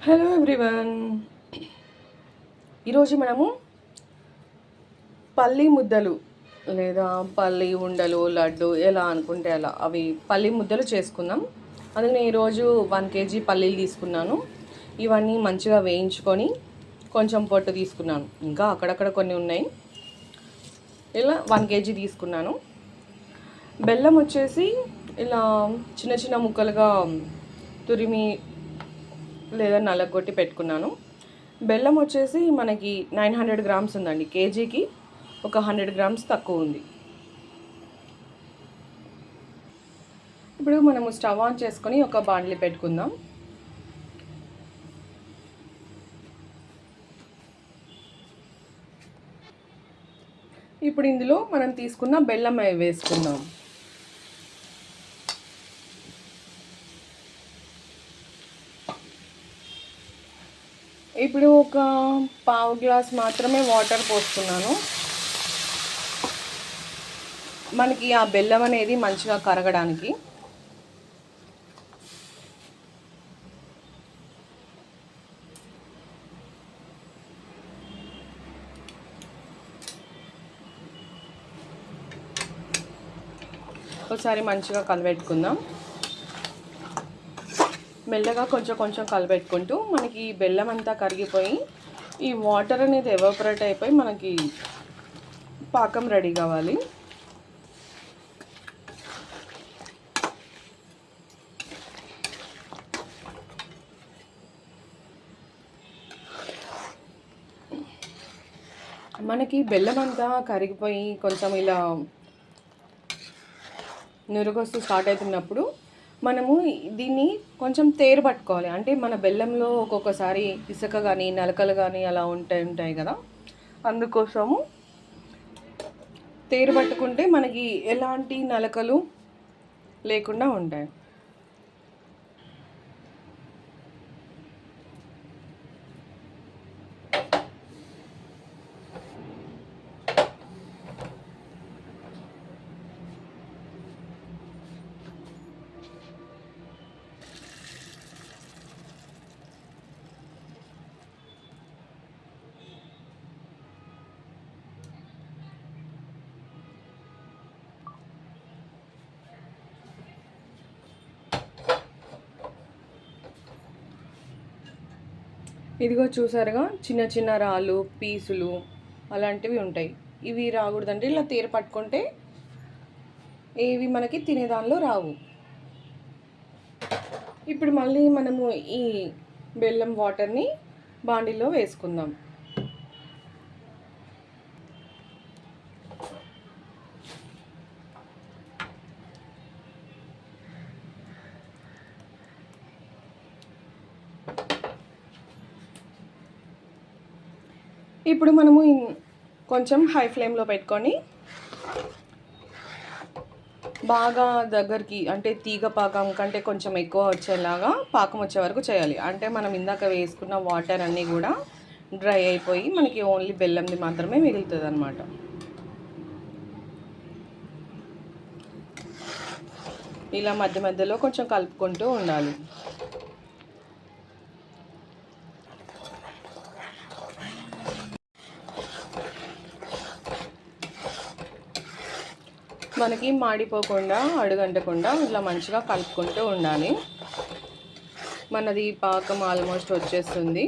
Hello everyone. ఈరోజు మనము పల్లి ముద్దలు లేదా పల్లి ఉండలు, లడ్డు ఎలా అనుకుంటే అలా అవి పల్లి ముద్దలు చేసుకుందాం. అందుకని ఈరోజు 1 kg పల్లీలు తీసుకున్నాను. ఇవన్నీ మంచిగా వేయించుకొని కొంచెం పొట్టు తీసుకున్నాను. ఇంకా అక్కడక్కడ కొన్ని ఉన్నాయి. ఇలా 1 kg తీసుకున్నాను. బెల్లం వచ్చేసి ఇలా చిన్న చిన్న ముక్కలుగా తురిమి లేదా నలగొట్టి పెట్టుకున్నాను. బెల్లం వచ్చేసి మనకి 900 grams ఉందండి. కేజీకి ఒక 100 grams తక్కువ ఉంది. ఇప్పుడు మనము స్టవ్ ఆన్ చేసుకొని ఒక బాండ్లీ పెట్టుకుందాం. ఇప్పుడు ఇందులో మనం తీసుకున్న బెల్లం వేసుకుందాం. ఇప్పుడు ఒక పావు గ్లాస్ మాత్రమే వాటర్ పోస్తున్నాను. మనకి ఆ బెల్లం అనేది మంచిగా కరగడానికి. ఒకసారి మంచిగా కలబెట్టుకుందాం. మెల్లగా కొంచెం కొంచెం కలబెట్టుకుంటూ మనకి బెల్లం అంతా కరిగిపోయి ఈ వాటర్ అనేది ఎవాపరేట్ అయిపోయి మనకి పాకం రెడీ కావాలి. మనకి బెల్లం అంతా కరిగిపోయి కొంచెం ఇలా నురుగొస్తూ స్టార్ట్ అవుతున్నప్పుడు మనము దీన్ని కొంచెం తేరు పట్టుకోవాలి. అంటే మన బెల్లంలో ఒక్కొక్కసారి ఇసుక కానీ నలకలు కానీ అలా ఉంటాయి కదా, అందుకోసము తేరు పట్టుకుంటే మనకి ఎలాంటి నలకలు లేకుండా ఉంటాయి. ఇదిగో చూసారుగా, చిన్న చిన్న రాళ్ళు పీసులు అలాంటివి ఉంటాయి. ఇవి రాకూడదంటే ఇలా తేరు పట్టుకుంటే ఏవి మనకి తినేదానిలో రావు. ఇప్పుడు మళ్ళీ మనము ఈ బెల్లం వాటర్ని బాండీలో వేసుకుందాం. ఇప్పుడు మనము కొంచెం హై ఫ్లేమ్లో పెట్టుకొని బాగా దగ్గరికి, అంటే తీగ పాకం కంటే కొంచెం ఎక్కువ వచ్చేలాగా పాకం వచ్చే వరకు చేయాలి. అంటే మనం ఇందాక వేసుకున్న వాటర్ అన్నీ కూడా డ్రై అయిపోయి మనకి ఓన్లీ బెల్లంది మాత్రమే మిగులుతుంది అన్నమాట. ఇలా మధ్య మధ్యలో కొంచెం కలుపుకుంటూ ఉండాలి. మనకి మాడిపోకుండా అడుగంటకుండా ఇలా మంచిగా కలుపుకుంటూ ఉండాలి. మనది పాకం ఆల్మోస్ట్ వచ్చేస్తుంది.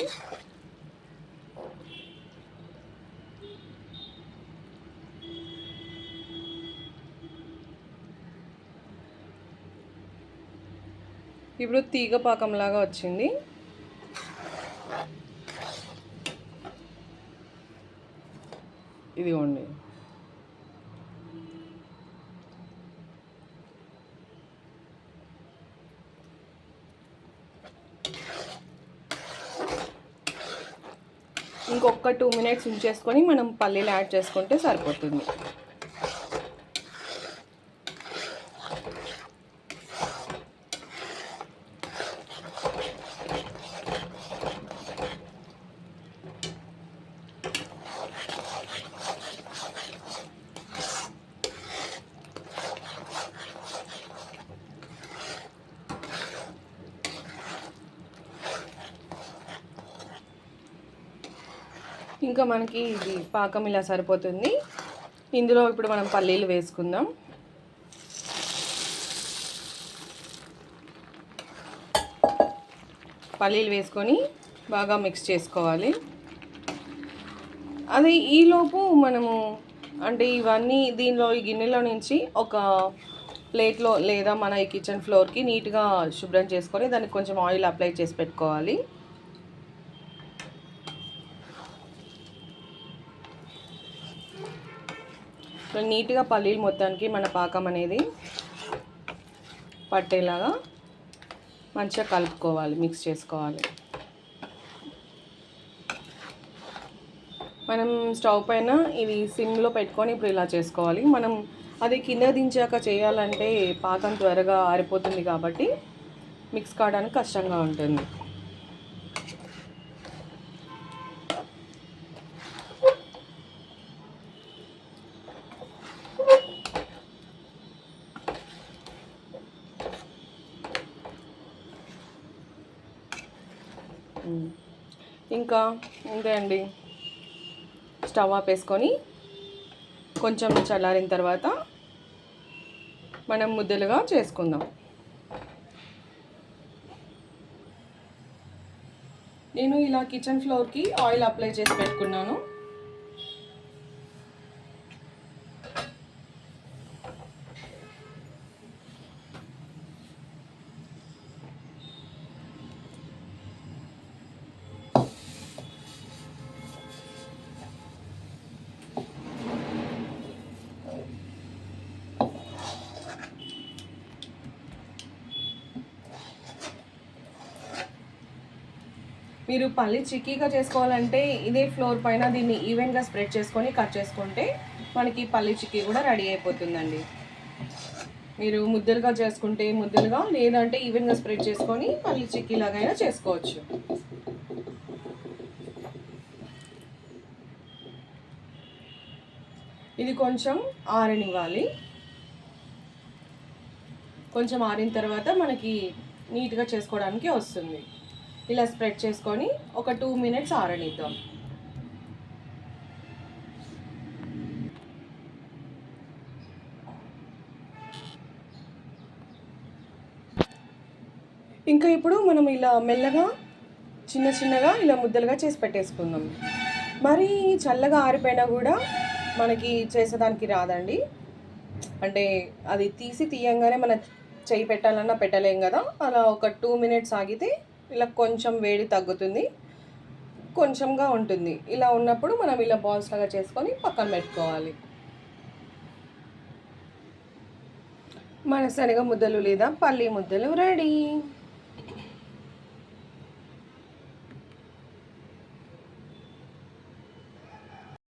ఇప్పుడు తీగ పాకంలాగా వచ్చింది. ఇదిగోండి. ఇంకొక 2 minutes ఉంచేసుకొని మనం పల్లీలు యాడ్ చేసుకుంటే సరిపోతుంది. ఇంకా మనకి ఇది పాకం ఇలా సరిపోతుంది. ఇందులో ఇప్పుడు మనం పల్లీలు వేసుకుందాం. పల్లీలు వేసుకొని బాగా మిక్స్ చేసుకోవాలి. అది ఈలోపు మనము అంటే ఇవన్నీ దీనిలో ఈ గిన్నెలో నుంచి ఒక ప్లేట్లో లేదా మన ఈ కిచెన్ ఫ్లోర్కి నీట్గా శుభ్రం చేసుకొని దానికి కొంచెం ఆయిల్ అప్లై చేసి పెట్టుకోవాలి. నీట్గా పల్లీలు మొత్తానికి మన పాకం అనేది పట్టేలాగా మంచిగా కలుపుకోవాలి, మిక్స్ చేసుకోవాలి. మనం స్టవ్ పైన ఇది సిమ్లో పెట్టుకొని ఇప్పుడు ఇలా చేసుకోవాలి. మనం అది కింద దించాక చేయాలంటే పాకం త్వరగా ఆరిపోతుంది కాబట్టి మిక్స్ కావడానికి కష్టంగా ఉంటుంది. ఇంకా అంతే అండి. స్టవ్ ఆపేసుకొని కొంచెం చల్లారిన తర్వాత మనం ముద్దలుగా చేసుకుందాం. నేను ఇలా కిచెన్ ఫ్లోర్కి ఆయిల్ అప్లై చేసి పెట్టుకున్నాను. మీరు పల్లి చిక్కీగా చేసుకోవాలంటే ఇదే ఫ్లోర్ పైన దీన్ని ఈవెన్గా స్ప్రెడ్ చేసుకొని కట్ చేసుకుంటే మనకి పల్లి చిక్కీ కూడా రెడీ అయిపోతుందండి. మీరు ముద్దలుగా చేసుకుంటే ముద్దలుగా, లేదంటే ఈవెన్గా స్ప్రెడ్ చేసుకొని పల్లి చిక్కీ లాగైనా చేసుకోవచ్చు. ఇది కొంచెం ఆరనివ్వాలి. కొంచెం ఆరిన తర్వాత మనకి నీట్గా చేసుకోవడానికి వస్తుంది. ఇలా స్ప్రెడ్ చేసుకొని ఒక 2 మినిట్స్ ఆరనిద్దాం. ఇంకా ఇప్పుడు మనం ఇలా మెల్లగా చిన్నగా ఇలా ముద్దలుగా చేసి పెట్టేసుకుందాం. మరి చల్లగా ఆరిపోయినా కూడా మనకి చేసేదానికి రాదండి. అంటే అది తీయంగానే మన చెయ్యి పెట్టాలన్నా పెట్టలేం కదా. అలా ఒక 2 మినిట్స్ ఆగితే ఇలా కొంచెం వేడి తగ్గుతుంది, కొంచెంగా ఉంటుంది. ఇలా ఉన్నప్పుడు మనం ఇలా బాల్స్ లాగా చేసుకొని పక్కన పెట్టుకోవాలి. మన శనగ ముద్దలు లేదా పల్లి ముద్దలు రెడీ.